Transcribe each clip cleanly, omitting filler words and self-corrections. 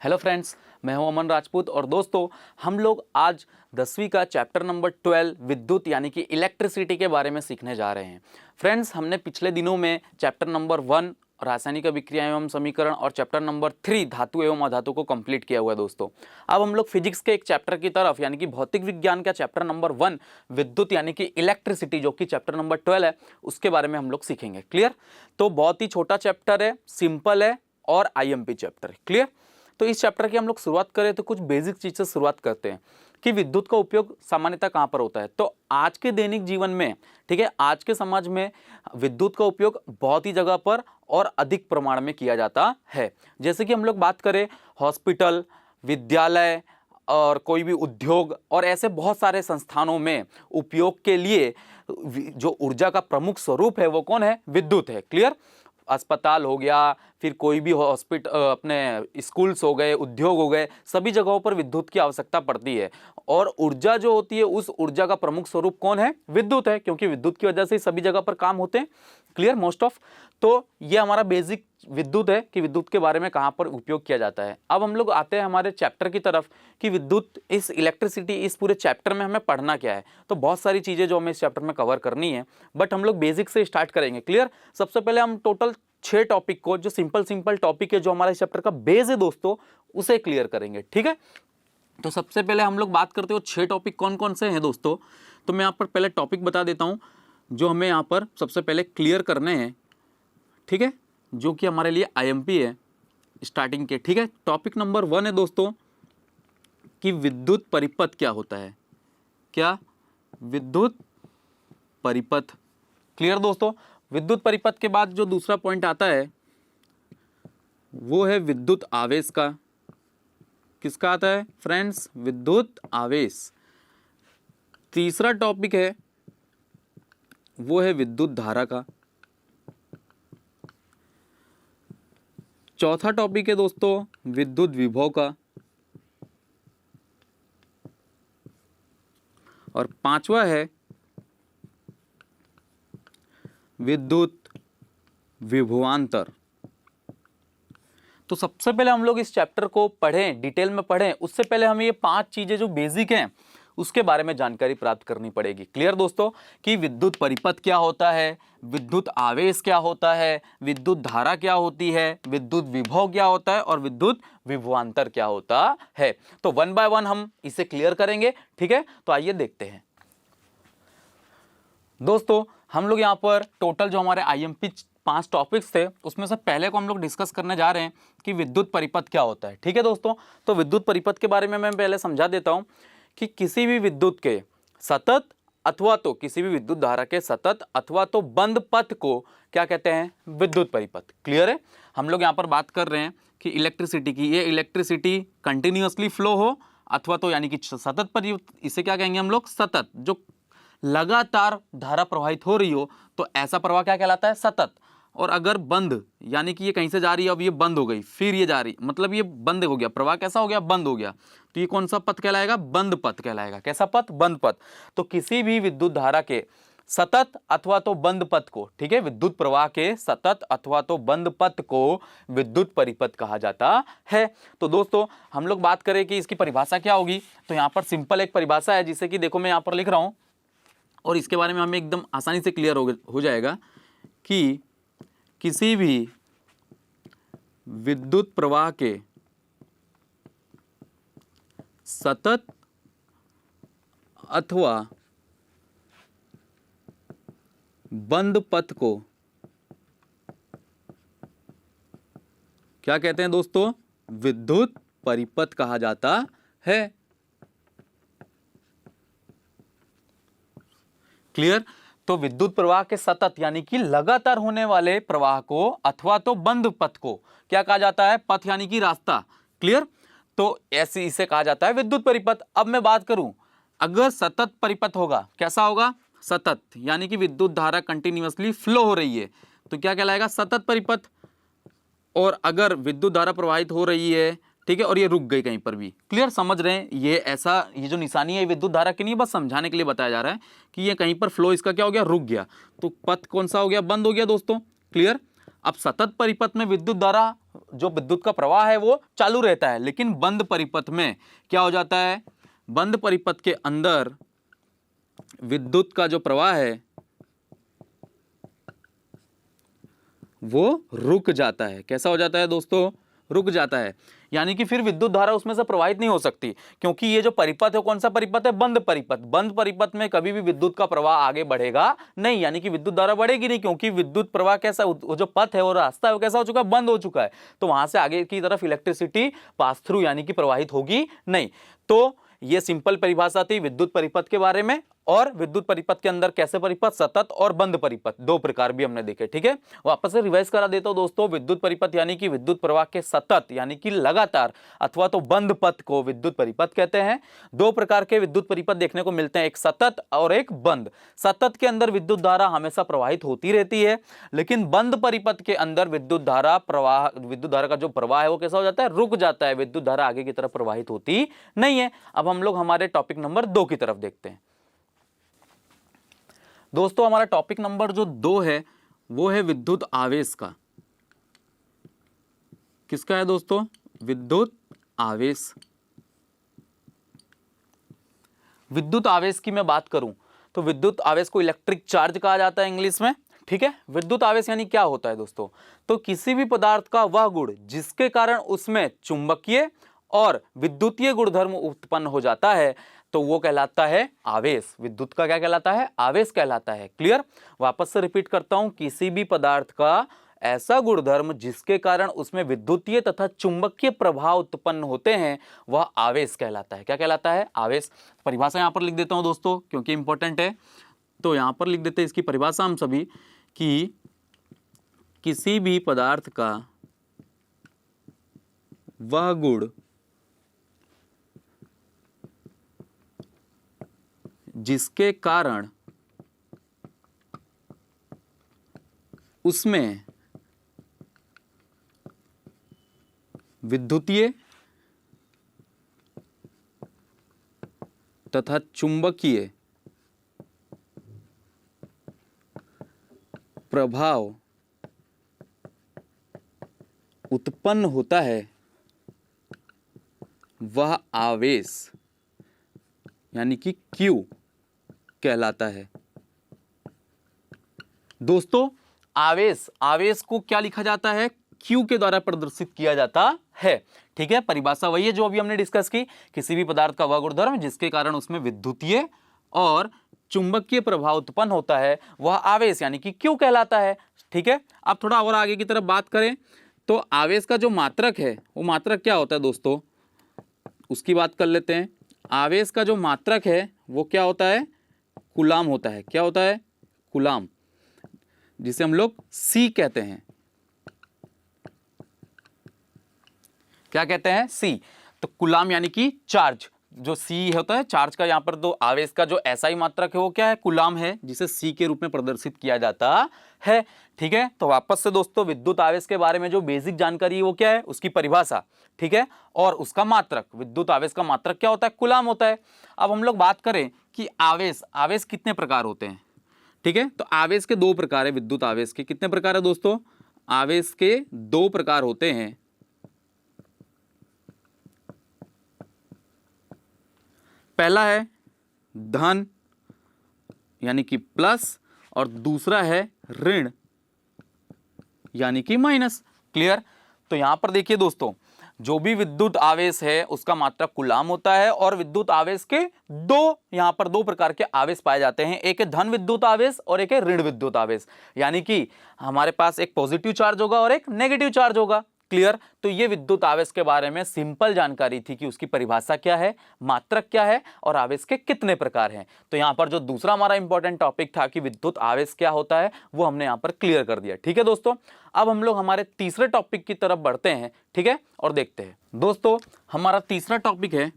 Hello friends, मैं हूं अमन राजपूत और दोस्तों हम लोग आज 10वीं का चैप्टर नंबर 12 विद्युत यानी कि इलेक्ट्रिसिटी के बारे में सीखने जा रहे हैं। फ्रेंड्स, हमने पिछले दिनों में चैप्टर नंबर 1 रासायनिक अभिक्रिया एवं समीकरण और चैप्टर नंबर 3 धातु एवं अधातु को कंप्लीट किया हुआ है दोस्तों। अब हम लोग फिजिक्स के एक चैप्टर की तरफ यानी कि भौतिक विज्ञान का चैप्टर नंबर 1 विद्युत यानी कि इलेक्ट्रिसिटी जो कि चैप्टर नंबर 12 है उसके बारे में हम लोग सीखेंगे। क्लियर? तो बहुत ही छोटा चैप्टर है, सिंपल है और IMP चैप्टर है। क्लियर? तो इस चैप्टर की हम लोग शुरुआत करें तो कुछ बेसिक चीज से शुरुआत करते हैं कि विद्युत का उपयोग सामान्यतः कहां पर होता है। तो आज के दैनिक जीवन में, ठीक है, आज के समाज में विद्युत का उपयोग बहुत ही जगह पर और अधिक प्रमाण में किया जाता है। जैसे कि हम लोग बात करें हॉस्पिटल, विद्यालय और कोई भी उद्योग और ऐसे बहुत सारे संस्थानों में उपयोग के लिए जो ऊर्जा का प्रमुख स्वरूप है वो कौन है? विद्युत है। क्लियर? अस्पताल हो गया, फिर कोई भी हॉस्पिटल, अपने स्कूल्स हो गए, उद्योग हो गए, सभी जगहों पर विद्युत की आवश्यकता पड़ती है। और ऊर्जा जो होती है उस ऊर्जा का प्रमुख स्वरूप कौन है? विद्युत है, क्योंकि विद्युत की वजह से सभी जगह पर काम होते हैं। क्लियर? Most of. तो ये हमारा बेसिक विद्युत है कि विद्युत के बारे में कहां पर उपयोग किया जाता है। अब हम लोग आते हैं हमारे चैप्टर की तरफ कि विद्युत, इस इलेक्ट्रिसिटी, इस पूरे चैप्टर में हमें पढ़ना क्या है। तो बहुत सारी चीजें जो हमें इस चैप्टर में कवर करनी है, बट हम लोग बेसिक से स्टार्ट करेंगे। क्लियर? सबसे पहले हम टोटल 6 टॉपिक को, जो सिंपल टॉपिक है, जो हमारा इस चैप्टर का बेस है दोस्तों, उसे क्लियर करेंगे। ठीक है? तो सबसे पहले हम लोग बात करते हो 6 टॉपिक कौन कौन से हैं दोस्तों। तो मैं यहाँ पर पहले टॉपिक बता देता हूँ जो हमें यहाँ पर सबसे पहले क्लियर करने हैं। ठीक है? जो कि हमारे लिए IMP है स्टार्टिंग के। ठीक है? टॉपिक नंबर 1 है दोस्तों कि विद्युत परिपथ क्या होता है। क्या? विद्युत परिपथ। क्लियर दोस्तों? विद्युत परिपथ के बाद जो दूसरा पॉइंट आता है वो है विद्युत आवेश का। किसका आता है फ्रेंड्स? विद्युत आवेश। तीसरा टॉपिक है वो है विद्युत धारा का। चौथा टॉपिक है दोस्तों विद्युत विभव का। और पांचवा है विद्युत विभवांतर। तो सबसे पहले हम लोग इस चैप्टर को पढ़ें, डिटेल में पढ़ें, उससे पहले हमें ये 5 चीजें जो बेसिक हैं उसके बारे में जानकारी प्राप्त करनी पड़ेगी। क्लियर दोस्तों? कि विद्युत परिपथ क्या होता है, विद्युत आवेश क्या होता है, विद्युत धारा क्या होती है, विद्युत विभव क्या होता है और विद्युत विभवांतर क्या होता है। तो 1 बाय 1 हम इसे क्लियर करेंगे। ठीक है? तो आइए देखते हैं दोस्तों। हम लोग यहाँ पर टोटल जो हमारे IMP 5 टॉपिक्स थे उसमें से पहले को हम लोग डिस्कस करने जा रहे हैं कि विद्युत परिपथ क्या होता है। ठीक है दोस्तों? तो विद्युत परिपथ के बारे में मैं पहले समझा देता हूं कि किसी भी विद्युत के सतत अथवा तो किसी भी विद्युत धारा के सतत अथवा तो बंद पथ को क्या कहते हैं? विद्युत परिपथ। क्लियर है? हम लोग यहाँ पर बात कर रहे हैं कि इलेक्ट्रिसिटी की, ये इलेक्ट्रिसिटी कंटिन्यूअसली फ्लो हो अथवा तो यानी कि सतत परिपथ, इसे क्या कहेंगे हम लोग? सतत। जो लगातार धारा प्रवाहित हो रही हो तो ऐसा प्रवाह क्या कहलाता है? सतत। और अगर बंद, यानी कि ये कहीं से जा रही है, अब ये बंद हो गई, फिर ये जा रही, मतलब ये बंद हो गया, प्रवाह कैसा हो गया? बंद हो गया। तो ये कौन सा पथ कहलाएगा? बंद पथ कहलाएगा। कैसा पथ? बंद पथ। तो किसी भी विद्युत धारा के सतत अथवा तो बंद पथ को, ठीक है, विद्युत प्रवाह के सतत अथवा तो बंद पथ को विद्युत परिपथ कहा जाता है। तो दोस्तों हम लोग बात करें कि इसकी परिभाषा क्या होगी, तो यहाँ पर सिंपल एक परिभाषा है जिसे कि देखो मैं यहाँ पर लिख रहा हूँ और इसके बारे में हमें एकदम आसानी से क्लियर हो जाएगा कि किसी भी विद्युत प्रवाह के सतत अथवा बंद पथ को क्या कहते हैं दोस्तों? विद्युत परिपथ कहा जाता है। क्लियर? तो विद्युत प्रवाह के सतत यानी कि लगातार होने वाले प्रवाह को अथवा तो बंद पथ को क्या कहा जाता है? पथ यानी कि रास्ता। क्लियर? तो ऐसे इसे कहा जाता है विद्युत परिपथ। अब मैं बात करूं, अगर सतत परिपथ होगा, कैसा होगा? सतत, यानी कि विद्युत धारा कंटिन्यूअसली फ्लो हो रही है तो क्या कहलाएगा? सतत परिपथ। और अगर विद्युत धारा प्रवाहित हो रही है, ठीक है, और ये रुक गई कहीं पर भी। क्लियर? समझ रहे हैं? ये ऐसा, ये जो निशानी है ये विद्युत धारा की नहीं, बस समझाने के लिए बताया जा रहा है कि ये कहीं पर फ्लो इसका क्या हो गया? रुक गया, तो पथ कौन सा हो गया? बंद हो गया दोस्तों। क्लियर? अब सतत परिपथ में विद्युत धारा जो विद्युत का प्रवाह है वो चालू रहता है, लेकिन बंद परिपथ में क्या हो जाता है, बंद परिपथ के अंदर विद्युत का जो प्रवाह है वो रुक जाता है। कैसा हो जाता है दोस्तों, रुक जाता है, यानी कि फिर विद्युत धारा उसमें से प्रवाहित नहीं हो सकती, क्योंकि ये जो परिपथ है कौन सा परिपथ है, बंद परिपथ। बंद परिपथ में कभी भी विद्युत का प्रवाह आगे बढ़ेगा नहीं, यानी कि विद्युत धारा बढ़ेगी नहीं, क्योंकि विद्युत प्रवाह कैसा, वो जो पथ है वो रास्ता है वो कैसा हो चुका है, बंद हो चुका है, तो वहां से आगे की तरफ इलेक्ट्रिसिटी पास थ्रू यानी कि प्रवाहित होगी नहीं। तो ये सिंपल परिभाषा थी विद्युत परिपथ के बारे में। और विद्युत परिपथ के अंदर कैसे परिपथ, सतत और बंद परिपथ, दो प्रकार भी हमने देखे। ठीक है, वापस से रिवाइज करा देता हूं दोस्तों। विद्युत परिपथ यानी कि विद्युत प्रवाह के सतत यानी कि लगातार अथवा तो बंद पथ को विद्युत परिपथ कहते हैं। दो प्रकार के विद्युत परिपथ देखने को मिलते हैं, एक सतत और एक बंद। सतत के अंदर विद्युत धारा हमेशा प्रवाहित होती रहती है, लेकिन बंद परिपथ के अंदर विद्युत धारा का जो प्रवाह है वो कैसा हो जाता है, रुक जाता है, विद्युत धारा आगे की तरफ प्रवाहित होती नहीं है। अब हम लोग हमारे टॉपिक नंबर 2 की तरफ देखते हैं। दोस्तों हमारा टॉपिक नंबर जो 2 है वो है विद्युत आवेश का। किसका है दोस्तों, विद्युत आवेश। विद्युत आवेश की मैं बात करूं तो विद्युत आवेश को इलेक्ट्रिक चार्ज कहा जाता है इंग्लिश में। ठीक है, विद्युत आवेश यानी क्या होता है दोस्तों, तो किसी भी पदार्थ का वह गुण जिसके कारण उसमें चुंबकीय और विद्युतीय गुणधर्म उत्पन्न हो जाता है तो वो कहलाता है आवेश। विद्युत का क्या कहलाता है, आवेश कहलाता है। क्लियर, वापस से रिपीट करता हूं, किसी भी पदार्थ का ऐसा गुणधर्म जिसके कारण उसमें विद्युतीय तथा चुंबकीय प्रभाव उत्पन्न होते हैं वह आवेश कहलाता है। क्या कहलाता है, आवेश। परिभाषा यहां पर लिख देता हूं दोस्तों क्योंकि इंपॉर्टेंट है, तो यहां पर लिख देते हैं इसकी परिभाषा हम सभी कि किसी भी पदार्थ का वह गुण जिसके कारण उसमें विद्युतीय तथा चुंबकीय प्रभाव उत्पन्न होता है वह आवेश यानी कि Q कहलाता है। दोस्तों आवेश को क्या लिखा जाता है, Q के द्वारा प्रदर्शित किया जाता है। ठीक है, परिभाषा वही है जो अभी हमने डिस्कस की, किसी भी पदार्थ का वह गुणधर्म जिसके कारण उसमें विद्युतीय और चुंबकीय प्रभाव उत्पन्न होता है वह आवेश यानी कि Q कहलाता है। ठीक है, अब थोड़ा और आगे की तरफ बात करें तो आवेश का जो मात्रक है वो मात्रक क्या होता है दोस्तों, उसकी बात कर लेते हैं। आवेश का जो मात्रक है वो क्या होता है, कूलाम होता है। क्या होता है, कूलाम, जिसे हम लोग C कहते हैं। क्या कहते हैं, C। तो कूलाम यानी कि चार्ज, जो C होता है चार्ज का, यहाँ पर तो आवेश का जो SI मात्रक है वो क्या है, कूलाम है, जिसे C के रूप में प्रदर्शित किया जाता है। ठीक है, तो वापस से दोस्तों विद्युत आवेश के बारे में जो बेसिक जानकारी है वो क्या है, उसकी परिभाषा। ठीक है, और उसका मात्रक, विद्युत आवेश का मात्रक क्या होता है, कूलाम होता है। अब हम लोग बात करें कि आवेश कितने प्रकार होते हैं। ठीक है, तो आवेश के 2 प्रकार है, विद्युत आवेश के कितने प्रकार है दोस्तों, आवेश के 2 प्रकार होते हैं। पहला है धन यानी कि प्लस और दूसरा है ऋण यानी कि माइनस। क्लियर, तो यहां पर देखिए दोस्तों जो भी विद्युत आवेश है उसका मात्रक कूलाम होता है और विद्युत आवेश के यहां पर 2 प्रकार के आवेश पाए जाते हैं, एक है धन विद्युत आवेश और एक है ऋण विद्युत आवेश, यानी कि हमारे पास एक पॉजिटिव चार्ज होगा और एक नेगेटिव चार्ज होगा। क्लियर, तो ये विद्युत आवेश के बारे में सिंपल जानकारी थी कि उसकी परिभाषा क्या है, मात्रक क्या है और आवेश के कितने प्रकार हैं। तो यहां पर जो दूसरा हमारा इंपॉर्टेंट टॉपिक था कि विद्युत आवेश क्या होता है वो हमने यहां पर क्लियर कर दिया। ठीक है दोस्तों, अब हम लोग हमारे तीसरे टॉपिक की तरफ बढ़ते हैं। ठीक है, और देखते हैं दोस्तों हमारा तीसरा टॉपिक है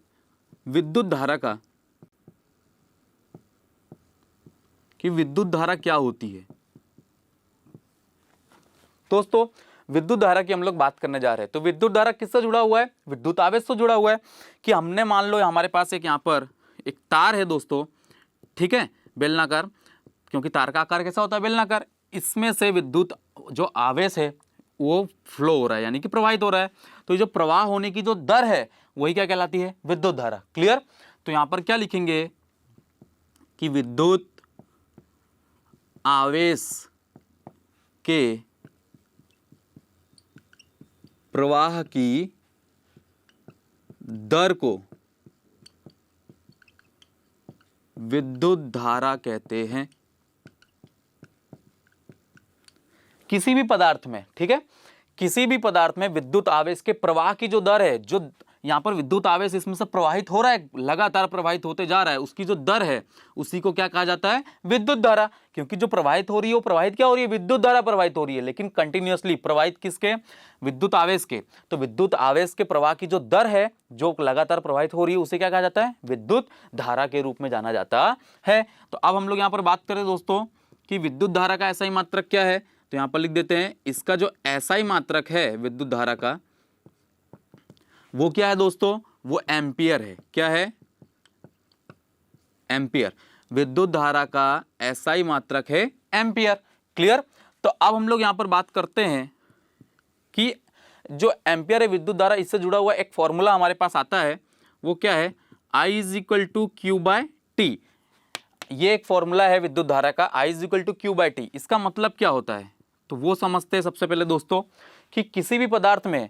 विद्युत धारा का, कि विद्युत धारा क्या होती है। दोस्तों विद्युत धारा की हम लोग बात करने जा रहे हैं, तो विद्युत धारा किससे जुड़ा हुआ है, विद्युत आवेश से जुड़ा हुआ है। कि हमने मान लो हमारे पास एक यहाँ पर एक तार है दोस्तों, ठीक है, बेलनाकार, क्योंकि तार का आकार कैसा होता है, बेलनाकार। इसमें से विद्युत जो आवेश है वो फ्लो हो रहा है यानी कि प्रवाहित हो रहा है। तो ये जो प्रवाह होने की जो दर है वही क्या कहलाती है? विद्युत धारा। क्लियर? तो यहां पर क्या लिखेंगे कि विद्युत आवेश के प्रवाह की दर को विद्युत धारा कहते हैं। किसी भी पदार्थ में, ठीक है, किसी भी पदार्थ में विद्युत आवेश के प्रवाह की जो दर है, जो यहां पर विद्युत आवेश इसमें से प्रवाहित हो रहा है, लगातार प्रवाहित होते जा रहा है, उसकी जो दर है उसी को क्या कहा जाता है? विद्युत धारा। क्योंकि जो प्रवाहित हो रही है वो प्रवाहित क्या हो रही है? विद्युत धारा प्रवाहित हो रही है, लेकिन कंटिन्यूअसली प्रवाहित किसके? विद्युत आवेश के। तो विद्युत आवेश के प्रवाह की जो दर है जो लगातार प्रवाहित हो रही है उसे क्या कहा जाता है? विद्युत धारा के रूप में जाना जाता है। तो अब हम लोग यहां पर बात करें दोस्तों कि विद्युत धारा का SI मात्रक क्या है, तो यहां पर लिख देते हैं इसका जो SI मात्रक है विद्युत धारा का वो क्या है दोस्तों? वो एम्पियर है। क्या है? एम्पियर। विद्युत धारा का SI मात्रक है एम्पियर। क्लियर? तो अब हम लोग यहां पर बात करते हैं कि जो एम्पियर है विद्युत धारा, इससे जुड़ा हुआ एक फॉर्मूला हमारे पास आता है, वो क्या है? I = Q/T। ये एक फॉर्मूला है विद्युत धारा का, I = Q/T। इसका मतलब क्या होता है तो वो समझते हैं सबसे पहले दोस्तों कि किसी भी पदार्थ में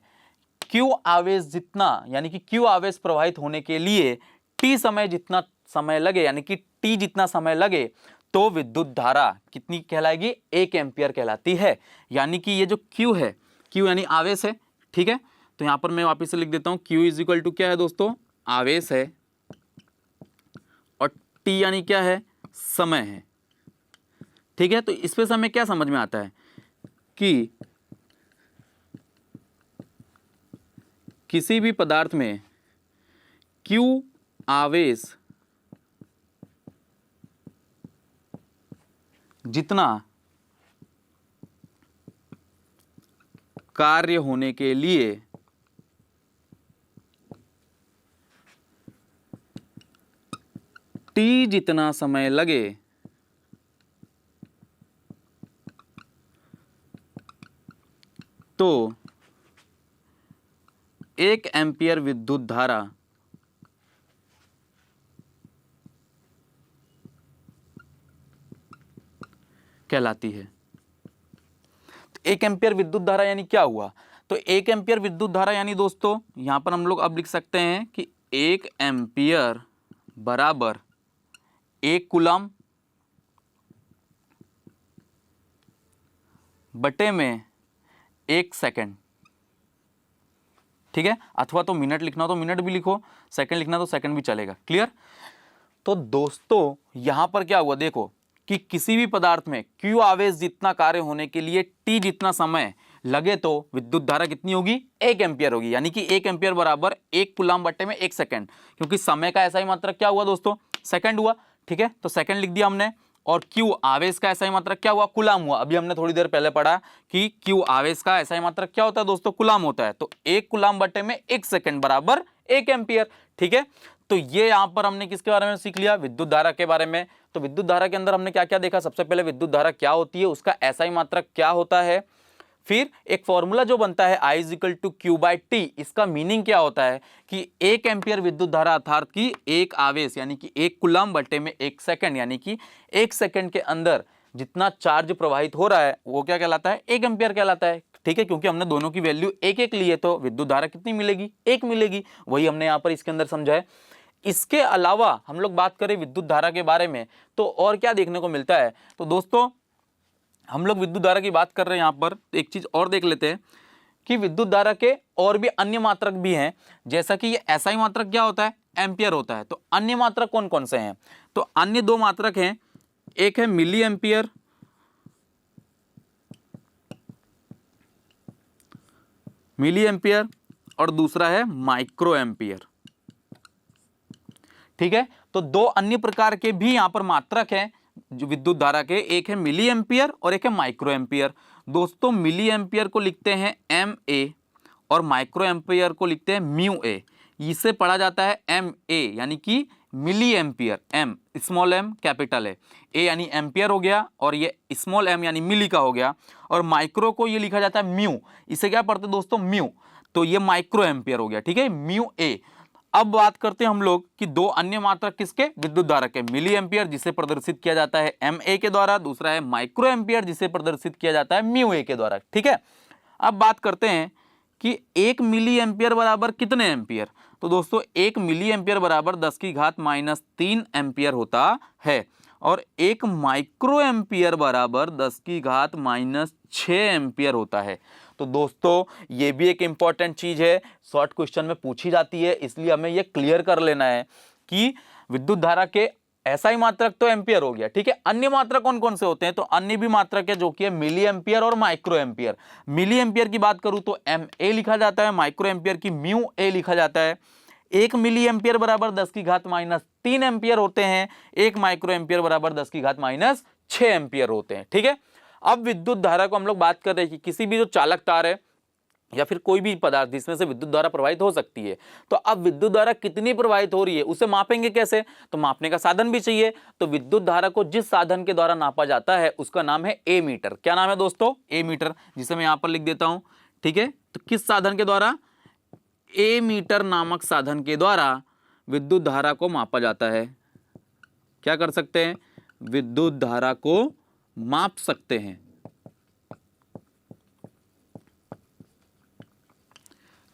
Q आवेश जितना, यानी कि Q आवेश प्रवाहित होने के लिए T समय जितना समय लगे, यानी कि T जितना समय लगे, तो विद्युत धारा कितनी कहलाएगी? 1 एम्पियर कहलाती है। यानी कि ये जो Q है, Q यानी आवेश है, ठीक है। तो यहां पर मैं वापस से लिख देता हूं, Q = क्या है दोस्तों? आवेश है, और T यानी क्या है? समय है, ठीक है। तो इस पे समय क्या समझ में आता है कि किसी भी पदार्थ में Q आवेश जितना कार्य होने के लिए T जितना समय लगे, तो 1 एम्पियर विद्युत धारा कहलाती है। तो 1 एम्पियर विद्युत धारा यानी क्या हुआ? तो 1 एम्पियर विद्युत धारा यानी दोस्तों यहां पर हम लोग अब लिख सकते हैं कि 1 एम्पियर बराबर 1 कूलम बटे में 1 सेकेंड, ठीक है। अथवा तो मिनट लिखना हो तो मिनट भी लिखो, सेकंड लिखना तो सेकंड भी चलेगा। क्लियर? तो दोस्तों यहां पर क्या हुआ देखो कि किसी भी पदार्थ में Q आवेश जितना कार्य होने के लिए T जितना समय लगे तो विद्युत धारा कितनी होगी? 1 एम्पियर होगी। यानी कि 1 एम्पियर बराबर 1 कूलम बटे में 1 सेकंड, क्योंकि समय का SI मात्रक क्या हुआ दोस्तों? सेकंड हुआ, ठीक है। तो सेकंड लिख दिया हमने, और Q आवेश का SI मात्रक क्या हुआ? कूलम हुआ। अभी हमने थोड़ी देर पहले पढ़ा कि Q आवेश का SI मात्रक क्या होता है दोस्तों? कूलम होता है। तो 1 कूलम बटे में 1 सेकंड बराबर 1 एम्पियर, ठीक है। तो ये यहां पर हमने किसके बारे में सीख लिया? विद्युत धारा के बारे में। तो विद्युत धारा के अंदर हमने क्या क्या देखा? सबसे पहले विद्युत धारा क्या होती है, उसका SI मात्रक क्या होता है, फिर एक फॉर्मूला जो बनता है I = Q/T, इसका मीनिंग क्या होता है कि 1 एम्पियर विद्युत धारा अर्थात कि एक आवेश यानी कि 1 कूलम बटे में 1 सेकंड, यानी कि 1 सेकंड के अंदर जितना चार्ज प्रवाहित हो रहा है वो क्या कहलाता है? 1 एम्पियर कहलाता है, ठीक है। क्योंकि हमने दोनों की वैल्यू 1-1 ली है, तो विद्युत धारा कितनी मिलेगी? 1 मिलेगी। वही हमने यहाँ पर इसके अंदर समझा है। इसके अलावा हम लोग बात करें विद्युत धारा के बारे में तो और क्या देखने को मिलता है? तो दोस्तों हम लोग विद्युत धारा की बात कर रहे हैं, यहाँ पर एक चीज और देख लेते हैं कि विद्युत धारा के और भी अन्य मात्रक भी हैं। जैसा कि ये SI मात्रक क्या होता है? एम्पियर होता है। तो अन्य मात्रक कौन कौन से हैं? तो अन्य 2 मात्रक हैं, एक है मिली एम्पियर, और दूसरा है माइक्रो एम्पियर, ठीक है। तो 2 अन्य प्रकार के भी यहां पर मात्रक हैं जो विद्युत धारा के, एक है मिली एम्पियर और एक है माइक्रो एम्पियर। दोस्तों मिली एम्पियर को लिखते हैं MA और माइक्रो एम्पियर को लिखते हैं μA। इसे पढ़ा जाता है MA यानी कि milliampere, M small M capital है, ए यानी एम्पियर हो गया और ये स्मॉल एम यानी मिली का हो गया, और माइक्रो को ये लिखा जाता है म्यू, इसे क्या पढ़ते हैं दोस्तों म्यू, तो ये माइक्रो एम्पियर हो गया, ठीक है, म्यू ए। अब बात करते हैं हम लोग कि दो अन्य मात्रक किसके, विद्युत धारा के, मिली एम्पियर जिसे प्रदर्शित किया जाता है एम ए के द्वारा, दूसरा है माइक्रो एम्पियर जिसे प्रदर्शित किया जाता है म्यू ए के द्वारा, ठीक है। अब बात करते हैं कि 1 मिली एम्पियर बराबर कितने एम्पियर, तो दोस्तों 1 मिली एम्पियर बराबर 10 की घात -3 एम्पियर होता है, और 1 माइक्रो एम्पियर बराबर 10 की घात -6 एम्पियर होता है। तो दोस्तों ये भी एक इंपॉर्टेंट चीज है, शॉर्ट क्वेश्चन में पूछी जाती है, इसलिए हमें ये क्लियर कर लेना है कि विद्युत धारा के ऐसा ही मात्रक तो एम्पियर हो गया, ठीक है, अन्य मात्रक कौन कौन से होते हैं, तो अन्य भी मात्रक है जो कि है मिली एम्पियर और माइक्रो एम्पियर। मिली एम्पियर की बात करूं तो एम ए लिखा जाता है, माइक्रो एम्पियर की म्यू ए लिखा जाता है। 1 मिली एम्पियर बराबर 10 की घात -3 एम्पियर होते हैं, 1 माइक्रो एम्पियर बराबर 10 की घात -6 एम्पियर होते हैं, ठीक है। अब विद्युत धारा को हम लोग बात कर रहे हैं कि किसी भी जो चालक तार है या फिर कोई भी पदार्थ जिसमें से विद्युत धारा प्रवाहित हो सकती है, तो अब विद्युत धारा कितनी प्रवाहित हो रही है उसे मापेंगे कैसे, तो मापने का साधन भी चाहिए। तो विद्युत धारा को जिस साधन के द्वारा नापा जाता है उसका नाम है ए मीटर। क्या नाम है दोस्तों, ए मीटर, जिसे मैं यहां पर लिख देता हूं, ठीक है। तो किस साधन के द्वारा, ए मीटर नामक साधन के द्वारा विद्युत धारा को मापा जाता है। क्या कर सकते हैं, विद्युत धारा को माप सकते हैं।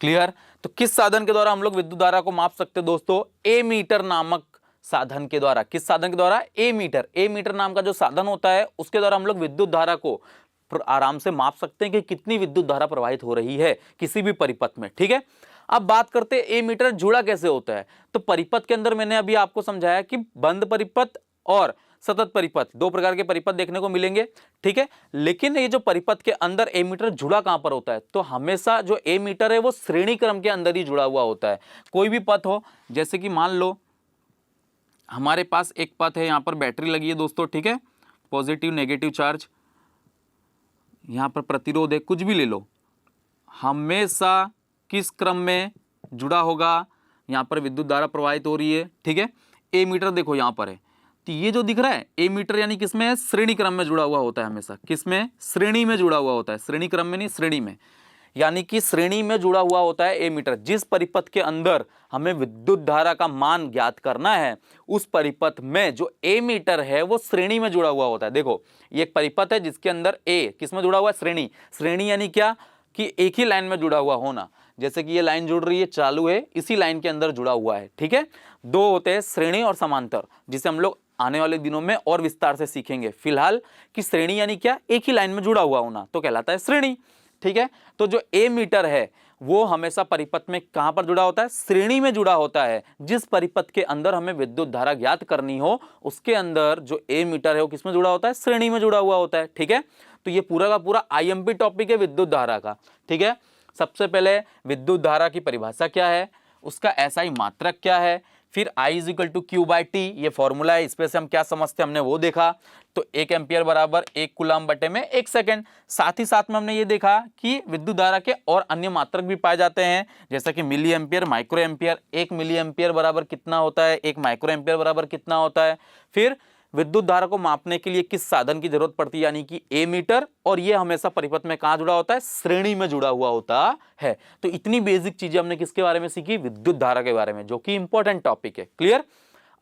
क्लियर, तो किस साधन के द्वारा हम लोग विद्युत धारा को माप सकते हैं दोस्तों, ए मीटर नामक साधन के द्वारा। किस साधन के द्वारा, ए मीटर, ए मीटर नाम का जो साधन होता है उसके द्वारा हम लोग विद्युत धारा को आराम से माप सकते हैं कि कितनी विद्युत धारा प्रवाहित हो रही है किसी भी परिपथ में, ठीक है। अब बात करते हैं ए मीटर जुड़ा कैसे होता है, तो परिपथ के अंदर मैंने अभी आपको समझाया कि बंद परिपथ और सतत परिपथ, दो प्रकार के परिपथ देखने को मिलेंगे, ठीक है। लेकिन ये जो परिपथ के अंदर ए मीटर जुड़ा कहां पर होता है, तो हमेशा जो ए मीटर है वो श्रेणी क्रम के अंदर ही जुड़ा हुआ होता है। कोई भी पथ हो, जैसे कि मान लो हमारे पास एक पथ है, यहां पर बैटरी लगी है दोस्तों, ठीक है, पॉजिटिव नेगेटिव चार्ज, यहां पर प्रतिरोध है, कुछ भी ले लो, हमेशा किस क्रम में जुड़ा होगा, यहां पर विद्युत धारा प्रवाहित हो रही है, ठीक है। ए मीटर देखो यहां पर है, तो ये जो दिख रहा है ए मीटर यानी किसमें है, श्रेणी क्रम में जुड़ा हुआ होता है, हमेशा किसमें, श्रेणी में जुड़ा हुआ होता है, श्रेणी क्रम में नहीं, श्रेणी में, यानी कि श्रेणी में जुड़ा हुआ होता है ए मीटर। जिस परिपथ के अंदर हमें विद्युत धारा का मान ज्ञात करना है उस परिपथ में जो ए मीटर है वो श्रेणी में जुड़ा हुआ होता है। देखो ये एक परिपथ है जिसके अंदर ए किसमें जुड़ा हुआ है, श्रेणी, श्रेणी यानी क्या कि एक ही लाइन में जुड़ा हुआ होना, जैसे कि ये लाइन जुड़ रही है, चालू है, इसी लाइन के अंदर जुड़ा हुआ है, ठीक है। दो होते हैं श्रेणी और समांतर, जिसे हम लोग आने वाले दिनों में और विस्तार से सीखेंगे। फिलहाल कि श्रेणी यानी क्या, एक ही लाइन में जुड़ा हुआ होना, तो कहलाता है श्रेणी, ठीक है। तो जो ए मीटर है वो हमेशा परिपथ में कहां पर जुड़ा होता है, श्रेणी में जुड़ा होता है। जिस परिपथ के अंदर हमें विद्युत धारा ज्ञात करनी हो उसके अंदर जो ए मीटर है वो किसमें जुड़ा होता है, श्रेणी में जुड़ा हुआ होता है, ठीक है। तो ये पूरा का पूरा आईएमपी टॉपिक है विद्युत धारा का, ठीक है। सबसे पहले विद्युत धारा की परिभाषा क्या है, उसका एसआई मात्रक क्या है, फिर I = Q/T ये फॉर्मूला है, इस पे से हम क्या समझते हैं हमने वो देखा। तो 1 एम्पियर बराबर 1 कूलम बटे में 1 सेकंड। साथ ही साथ में हमने ये देखा कि विद्युत धारा के और अन्य मात्रक भी पाए जाते हैं, जैसा कि milliampere, microampere. 1 milliampere बराबर कितना होता है, 1 माइक्रो एम्पियर बराबर कितना होता है। फिर विद्युत धारा को मापने के लिए किस साधन की जरूरत पड़ती है, यानी कि ए मीटर, और ये हमेशा परिपथ में कहां जुड़ा होता है, श्रेणी में जुड़ा हुआ होता है। तो इतनी बेसिक चीजें हमने किसके बारे में सीखी, विद्युत धारा के बारे में, जो कि इंपॉर्टेंट टॉपिक है। क्लियर।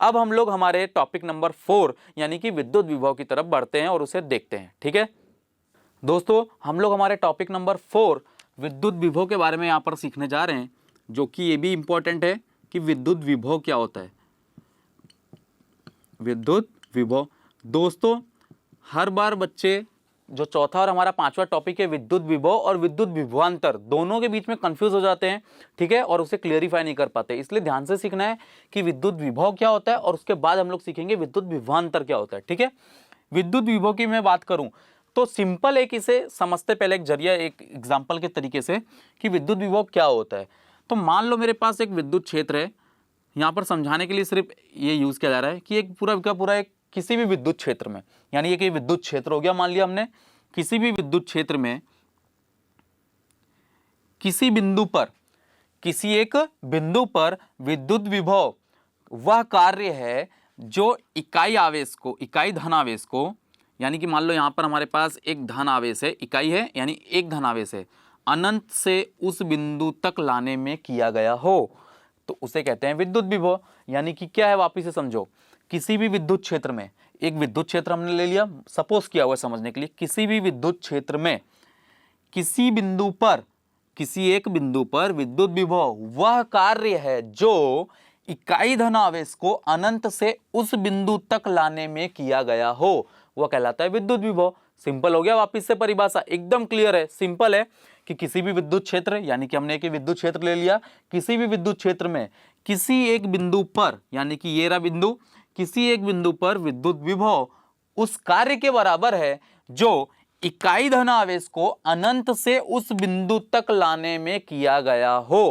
अब हम लोग हमारे टॉपिक नंबर 4 यानी कि विद्युत विभव की तरफ बढ़ते हैं और उसे देखते हैं, ठीक है दोस्तों। हम लोग हमारे टॉपिक नंबर 4 विद्युत विभव के बारे में यहां पर सीखने जा रहे हैं, जो कि ये भी इंपॉर्टेंट है कि विद्युत विभव क्या होता है। विद्युत विभव दोस्तों, हर बार बच्चे जो चौथा और हमारा 5वां टॉपिक है विद्युत विभव और विद्युत विभवांतर, दोनों के बीच में कंफ्यूज हो जाते हैं, ठीक है, और उसे क्लियरिफाई नहीं कर पाते। इसलिए ध्यान से सीखना है कि विद्युत विभव क्या होता है और उसके बाद हम लोग सीखेंगे विद्युत विभवांतर क्या होता है, ठीक है। विद्युत विभव की मैं बात करूं तो सिंपल एक इसे समझते पहले एक जरिया, एक एग्जाम्पल के तरीके से कि विद्युत विभव क्या होता है। तो मान लो मेरे पास एक विद्युत क्षेत्र है, यहाँ पर समझाने के लिए सिर्फ ये यूज किया जा रहा है कि एक पूरा का पूरा एक किसी भी विद्युत क्षेत्र में, यानी कि विद्युत क्षेत्र हो गया, मान लिया हमने किसी भी विद्युत क्षेत्र में किसी बिंदु पर, किसी एक बिंदु पर विद्युत विभव वह कार्य है जो इकाई आवेश को, इकाई धनावेश को, यानी कि मान लो यहाँ पर हमारे पास एक धन आवेश है, इकाई है यानी एक धन आवेश है, अनंत से उस बिंदु तक लाने में किया गया हो तो उसे कहते हैं विद्युत विभव। यानी कि क्या है, वापिस से समझो, किसी भी विद्युत क्षेत्र में, एक विद्युत क्षेत्र हमने ले लिया, सपोज किया हुआ समझने के लिए, किसी भी विद्युत क्षेत्र में किसी बिंदु पर, किसी एक बिंदु पर विद्युत विभव वह कार्य है जो इकाई धन आवेश को अनंत से उस बिंदु तक लाने में किया गया हो, वह कहलाता है विद्युत विभव। सिंपल हो गया, वापिस से परिभाषा एकदम क्लियर है, सिंपल है कि किसी भी विद्युत क्षेत्र, यानी कि हमने एक विद्युत क्षेत्र ले लिया, किसी भी विद्युत क्षेत्र में किसी एक बिंदु पर, यानी कि ये रहा बिंदु, किसी एक बिंदु पर विद्युत विभव उस कार्य के बराबर है जो इकाई धन आवेश को अनंत से उस बिंदु तक लाने में किया गया हो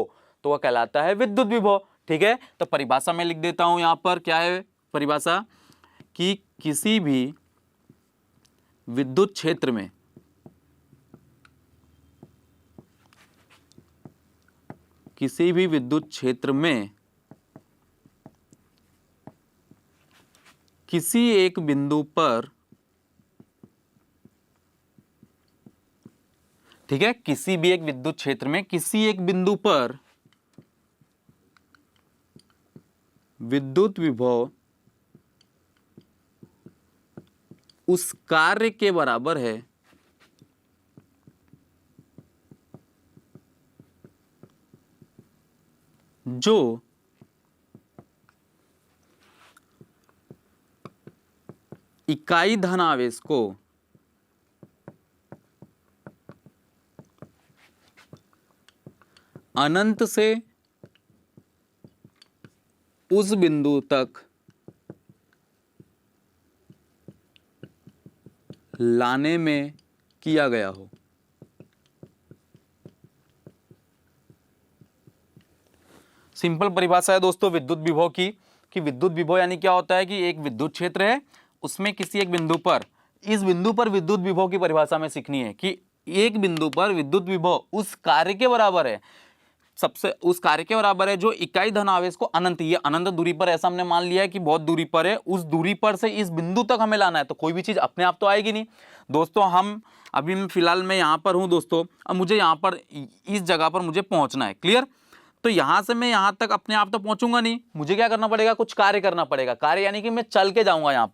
तो वह कहलाता है विद्युत विभव। ठीक है, तो परिभाषा में लिख देता हूं, यहां पर क्या है परिभाषा, कि किसी भी विद्युत क्षेत्र में किसी भी विद्युत क्षेत्र में किसी एक बिंदु पर, ठीक है, किसी भी एक विद्युत क्षेत्र में किसी एक बिंदु पर विद्युत विभव उस कार्य के बराबर है जो इकाई धन आवेश को अनंत से उस बिंदु तक लाने में किया गया हो। सिंपल परिभाषा है दोस्तों विद्युत विभव की, कि विद्युत विभव यानी क्या होता है कि एक विद्युत क्षेत्र है, उसमें किसी एक बिंदु पर, इस बिंदु पर विद्युत विभव की परिभाषा में सीखनी है कि एक बिंदु पर विद्युत विभव उस कार्य के बराबर है, सबसे उस कार्य के बराबर है जो इकाई धन आवेश को अनंत, ये अनंत दूरी पर, ऐसा हमने मान लिया है कि बहुत दूरी पर है, उस दूरी पर से इस बिंदु तक हमें लाना है। तो कोई भी चीज अपने आप तो आएगी नहीं दोस्तों, हम अभी फिलहाल मैं यहाँ पर हूँ दोस्तों, अब मुझे यहाँ पर इस जगह पर मुझे पहुँचना है, क्लियर। तो यहाँ से मैं यहाँ तक अपने आप तो पहुँचूंगा नहीं, मुझे क्या करना पड़ेगा, कुछ कार्य करना पड़ेगा। कार्य यानी कि मैं चल के जाऊँगा, यहाँ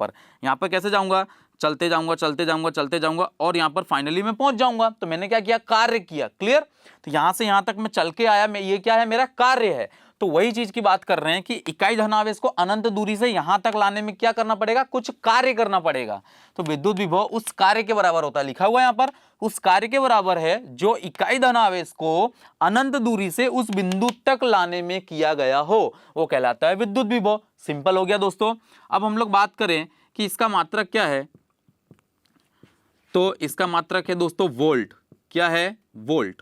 पर कैसे जाऊँगा, चलते जाऊँगा चलते जाऊँगा चलते जाऊँगा और यहाँ पर फाइनली मैं पहुँच जाऊँगा। तो मैंने क्या किया, कार्य किया, क्लियर। तो यहाँ से यहाँ तक मैं चल के आया, मैं ये क्या है, मेरा कार्य है। तो वही चीज की बात कर रहे हैं कि इकाई धनावेश को अनंत दूरी से यहां तक लाने में क्या करना पड़ेगा, कुछ कार्य करना पड़ेगा। तो विद्युत विभव उस कार्य के बराबर होता है, लिखा हुआ है यहां पर, उस कार्य के बराबर है जो इकाई धनावेश को अनंत दूरी से उस बिंदु तक लाने में किया गया हो, वो कहलाता है विद्युत विभव। सिंपल हो गया दोस्तों। अब हम लोग बात करें कि इसका मात्रक क्या है, तो इसका मात्रक है दोस्तों वोल्ट। क्या है, वोल्ट।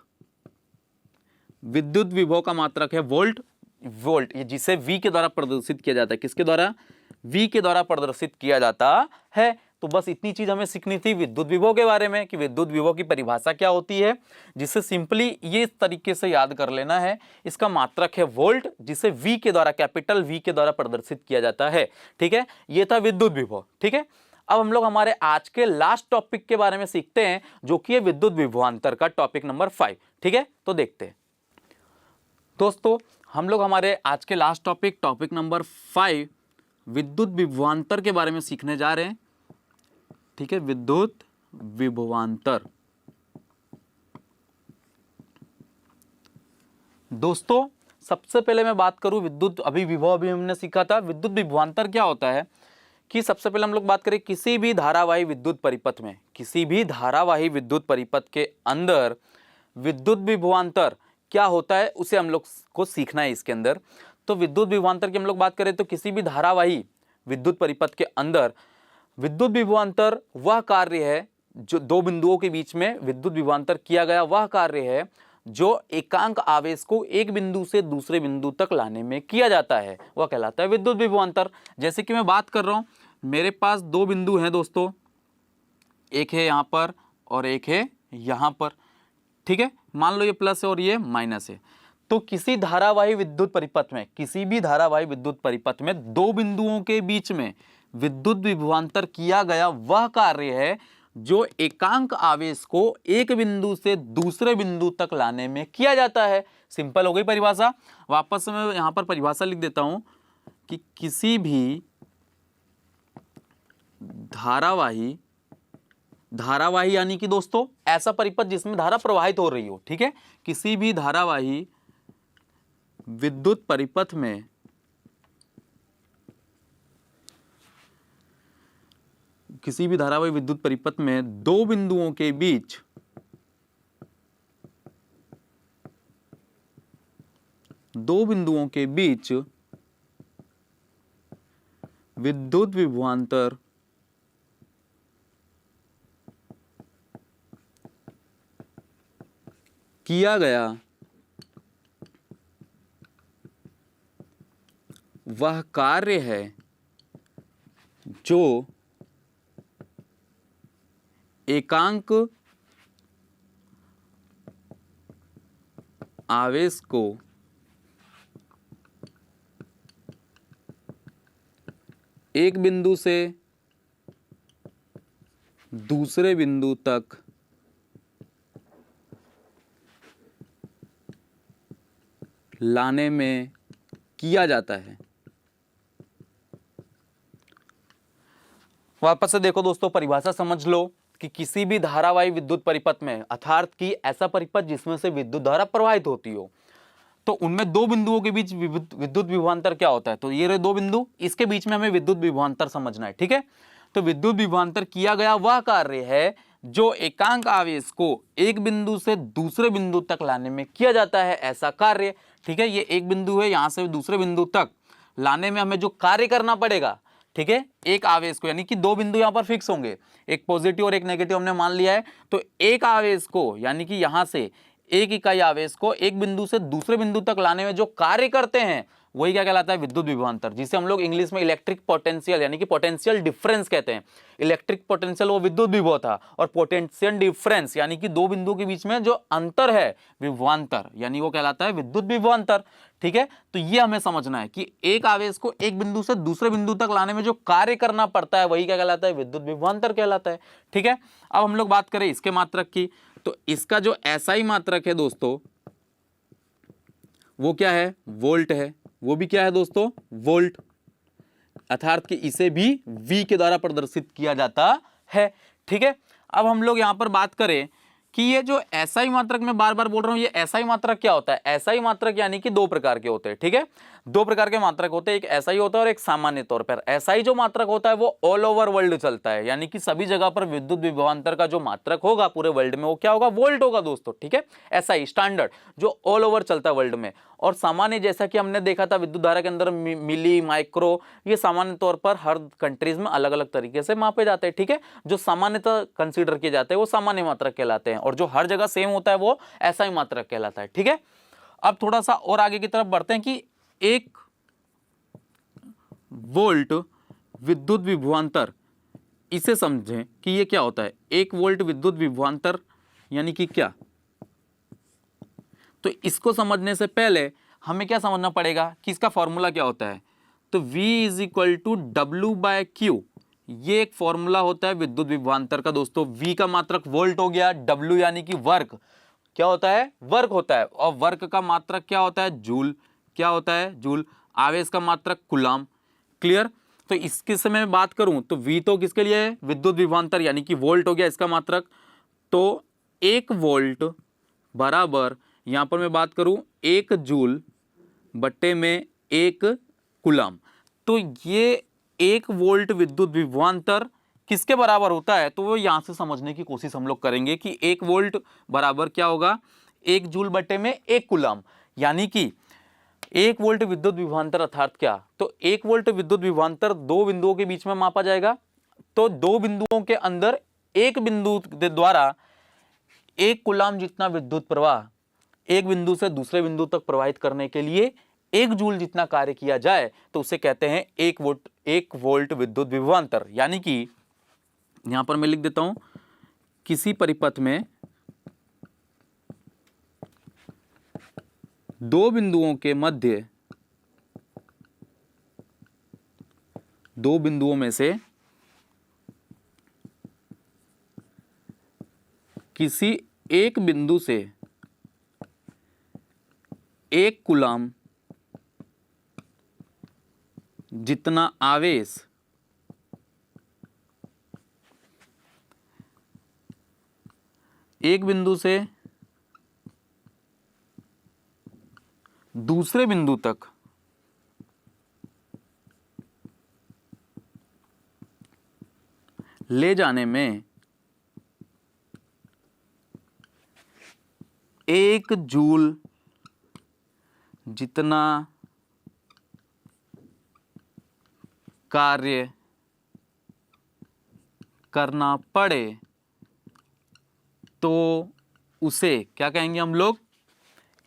विद्युत विभव का मात्रक है वोल्ट। वोल्ट ये जिसे V के द्वारा प्रदर्शित किया जाता है, किसके द्वारा, V के द्वारा प्रदर्शित किया जाता है। तो बस इतनी चीज हमें सीखनी थी विद्युत विभव के बारे में कि विद्युत विभव की परिभाषा क्या होती है, जिसे सिंपली ये तरीके से याद कर लेना है। इसका मात्रक है वोल्ट, जिसे V के द्वारा, कैपिटल V के द्वारा प्रदर्शित किया जाता है। ठीक है, ये था विद्युत विभव। ठीक है, अब हम लोग हमारे आज के लास्ट टॉपिक के बारे में सीखते हैं, जो कि है विद्युत विभवांतर का टॉपिक नंबर 5। ठीक है, तो देखते हैं दोस्तों, हम लोग हमारे आज के लास्ट टॉपिक नंबर 5 विद्युत विभवांतर के बारे में सीखने जा रहे हैं। ठीक है, विद्युत विभवांतर। दोस्तों सबसे पहले मैं बात करूं विद्युत, अभी विभव अभी हमने सीखा था, विद्युत विभवांतर क्या होता है कि सबसे पहले हम लोग बात करें किसी भी धारावाही विद्युत परिपथ में, किसी भी धारावाही विद्युत परिपथ के अंदर विद्युत विभवांतर क्या होता है उसे हम लोग को सीखना है इसके अंदर। तो विद्युत विभवांतर की हम लोग बात करें तो किसी भी धारावाही विद्युत परिपथ के अंदर विद्युत विभवांतर वह कार्य है जो दो बिंदुओं के बीच में विद्युत विभवांतर किया गया, वह कार्य है जो एकांक आवेश को एक बिंदु से दूसरे बिंदु तक लाने में किया जाता है, वह कहलाता है विद्युत विभवांतर। जैसे कि मैं बात कर रहा हूं, मेरे पास दो बिंदु हैं दोस्तों, एक है यहाँ पर और एक है यहाँ पर। ठीक है, मान लो ये प्लस है और ये माइनस है। तो किसी धारावाही विद्युत परिपथ में, किसी भी धारावाही विद्युत परिपथ में दो बिंदुओं के बीच में विद्युत विभवांतर किया गया वह कार्य है जो एकांक आवेश को एक बिंदु से दूसरे बिंदु तक लाने में किया जाता है। सिंपल हो गई परिभाषा। वापस मैं यहां पर परिभाषा लिख देता हूं कि किसी भी धारावाही, धारावाही यानी कि दोस्तों ऐसा परिपथ जिसमें धारा प्रवाहित हो रही हो, ठीक है। किसी भी धारावाही विद्युत परिपथ में किसी भी धारावाही विद्युत परिपथ में दो बिंदुओं के बीच विद्युत विभवांतर किया गया वह कार्य है जो एकांक आवेश को एक बिंदु से दूसरे बिंदु तक लाने में किया जाता है। वापस से देखो दोस्तों, परिभाषा समझ लो कि किसी भी धारावाही विद्युत परिपथ में, अर्थात कि ऐसा परिपथ जिसमें से विद्युत धारा प्रवाहित होती हो, तो उनमें दो बिंदुओं के बीच विद्युत विभवांतर क्या होता है। तो ये रहे दो बिंदु, इसके बीच में हमें विद्युत विभवांतर समझना है, ठीक है। तो विद्युत विभवांतर किया गया वह कार्य है जो एकांक आवेश को एक बिंदु से दूसरे बिंदु तक लाने में किया जाता है, ऐसा कार्य, ठीक है। ये एक बिंदु है, यहां से दूसरे बिंदु तक लाने में हमें जो कार्य करना पड़ेगा, ठीक है, एक आवेश को, यानी कि दो बिंदु यहां पर फिक्स होंगे, एक पॉजिटिव और एक नेगेटिव हमने मान लिया है। तो एक आवेश को, यानी कि यहां से एक इकाई आवेश को एक बिंदु से दूसरे बिंदु तक लाने में जो कार्य करते हैं वही क्या कहलाता है, विद्युत विभवांतर, जिसे हम लोग इंग्लिश में इलेक्ट्रिक पोटेंशियल यानी कि पोटेंशियल डिफरेंस कहते हैं। इलेक्ट्रिक पोटेंशियल वो विद्युत विभव था, और पोटेंशियल डिफरेंस यानी कि दो बिंदुओं के बीच में जो अंतर है विभवांतर, यानी वो कहलाता है विद्युत विभवांतर, ठीक है। तो ये हमें समझना है कि एक आवेश को एक बिंदु से दूसरे बिंदु तक लाने में जो कार्य करना पड़ता है वही क्या कहलाता है, विद्युत विभवांतर कहलाता है, ठीक है। अब हम लोग बात करें इसके मात्रक की, तो इसका जो एसआई मात्रक है दोस्तों वो क्या है, वोल्ट है। वो भी क्या है दोस्तों, वोल्ट, अर्थात कि इसे भी V के द्वारा प्रदर्शित किया जाता है, ठीक है। अब हम लोग यहां पर बात करें कि ये जो एसआई मात्रक मैं बार बार बोल रहा हूं, ये एसआई मात्रक क्या होता है। एसआई मात्रक यानी कि दो प्रकार के होते हैं, ठीक है, दो प्रकार के मात्रक होते हैं, एक एसआई होता है और एक सामान्य तौर पर। एसआई जो मात्रक होता है वो ऑल ओवर वर्ल्ड चलता है, यानी कि सभी जगह पर विद्युत विभवांतर का जो मात्रक होगा पूरे वर्ल्ड में वो क्या होगा, वोल्ट होगा दोस्तों, ठीक है। एसआई स्टैंडर्ड जो ऑल ओवर चलता है वर्ल्ड में। और सामान्य जैसा कि हमने देखा था विद्युत धारा के अंदर मिली, माइक्रो, ये सामान्य तौर पर हर कंट्रीज में अलग अलग तरीके से मापे जाते हैं, ठीक है। जो सामान्यतः कंसीडर किए जाते हैं वो सामान्य मात्रक कहलाते हैं, और जो हर जगह सेम होता है वो एसआई मात्रक कहलाता है, ठीक है। अब थोड़ा सा और आगे की तरफ बढ़ते हैं कि एक वोल्ट विद्युत विभवांतर, इसे समझें कि ये क्या होता है। एक वोल्ट विद्युत विभवांतर यानी कि क्या, तो इसको समझने से पहले हमें क्या समझना पड़ेगा कि इसका फॉर्मूला क्या होता है। तो V is equal to W/Q, ये एक फॉर्मूला होता है विद्युत विभवांतर का दोस्तों। V का मात्रक वोल्ट हो गया, W यानी कि वर्क, क्या होता है, वर्क होता है, और वर्क का मात्रक क्या होता है, जूल, क्या होता है, जूल। आवेश का मात्रक कूलाम, क्लियर। तो इसके से मैं बात करूं तो V तो किसके लिए है, विद्युत विभवांतर यानी कि वोल्ट हो गया इसका मात्रक। तो एक वोल्ट बराबर, यहां पर मैं बात करूं एक जूल बट्टे में एक कूलाम। तो ये एक वोल्ट विद्युत विभवांतर किसके बराबर होता है, तो वो यहां से समझने की कोशिश हम लोग करेंगे कि एक वोल्ट बराबर क्या होगा, एक जूल बट्टे में एक कूलाम, यानी कि एक वोल्ट विद्युत विभवांतर अर्थात क्या, तो एक वोल्ट विद्युत विभवांतर दो बिंदुओं के बीच में मापा जाएगा। तो दो बिंदुओं के अंदर एक बिंदु द्वारा एक कूलाम जितना विद्युत प्रवाह एक बिंदु से दूसरे बिंदु तक प्रवाहित करने के लिए एक जूल जितना कार्य किया जाए तो उसे कहते हैं एक वोल्ट विद्युत विभवांतर। यानी कि यहां पर मैं लिख देता हूं, किसी परिपथ में दो बिंदुओं के मध्य, दो बिंदुओं में से किसी एक बिंदु से एक कूलम जितना आवेश एक बिंदु से दूसरे बिंदु तक ले जाने में 1 जूल जितना कार्य करना पड़े तो उसे क्या कहेंगे हम लोग?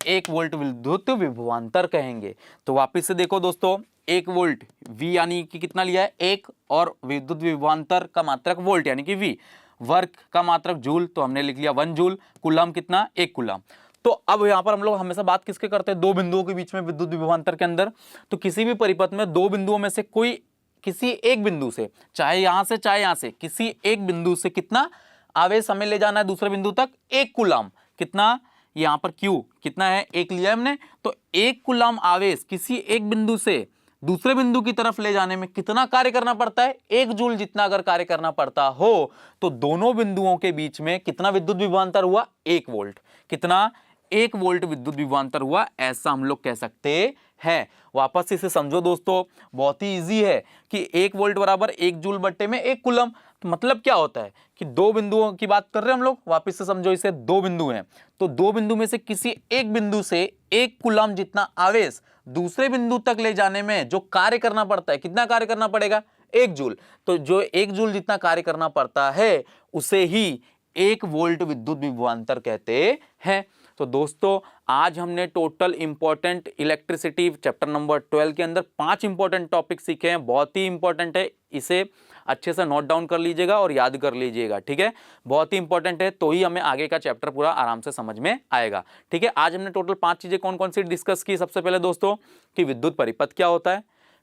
1 वोल्ट विद्युत विभवांतर कहेंगे। तो वापस से देखो दोस्तों, 1 वोल्ट V यानी कि कितना लिया है? 1, और विद्युत विभवांतर का मात्रक वोल्ट यानी कि V, वर्ग का मात्रक जूल, तो हमने लिख लिया 1 जूल, कूलम कितना? 1 कूलम। तो अब यहां पर हम लोग हमेशा बात किसके करते हैं? दो बिंदुओं के बीच में विद्युत विभवांतर के अंदर। तो किसी भी परिपथ में दो बिंदुओं में से कोई किसी एक बिंदु से, चाहे यहां से चाहे यहां से, किसी एक बिंदु से कितना आवेश हमें ले जाना है दूसरे बिंदु तक? 1 कूलम। कितना? यहां पर Q कितना है? 1 लिया हमने। तो 1 कूलम आवेश किसी एक बिंदु से दूसरे बिंदु की तरफ ले जाने में कितना कार्य करना पड़ता है? 1 जूल जितना अगर कार्य करना पड़ता हो तो दोनों बिंदुओं के बीच में कितना विद्युत विभवांतर हुआ? 1 वोल्ट। कितना? 1 वोल्ट विद्युत विभवांतर हुआ, ऐसा हम लोग कह सकते हैं। वापस इसे समझो दोस्तों, बहुत ही इजी है कि 1 वोल्ट बराबर 1 जूल बट्टे में 1 कूलम। तो मतलब क्या होता है कि दो बिंदुओं की बात कर रहे हैं हम लोग। वापस से समझो, इसे दो बिंदु हैं, तो दो बिंदु में से किसी एक बिंदु से 1 कूलम जितना आवेश दूसरे बिंदु तक ले जाने में जो कार्य करना पड़ता है, कितना कार्य करना पड़ेगा? 1 जूल। तो जो 1 जूल जितना कार्य करना पड़ता है उसे ही 1 वोल्ट विद्युत विभवांतर कहते हैं। तो दोस्तों, आज हमने total important electricity chapter number 12 के अंदर 5 इंपॉर्टेंट टॉपिक सीखे हैं। बहुत ही इंपॉर्टेंट है, इसे अच्छे से नोट डाउन कर लीजिएगा और याद कर लीजिएगा, ठीक है? बहुत ही इंपॉर्टेंट है, तो ही हमें आगे का चैप्टर पूरा आराम से समझ में आएगा, ठीक है? आज हमने टोटल 5 चीजें कौन कौन सी डिस्कस की? सबसे पहले दोस्तों कि विद्युत परिपथ क्या होता है,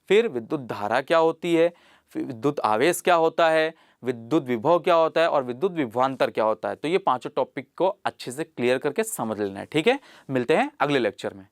फिर विद्युत धारा क्या होती है, फिर विद्युत आवेश क्या होता है, विद्युत विभव क्या होता है, और विद्युत विभवांतर क्या होता है। तो ये पांचों टॉपिक को अच्छे से क्लियर करके समझ लेना है, ठीक है? मिलते हैं अगले लेक्चर में।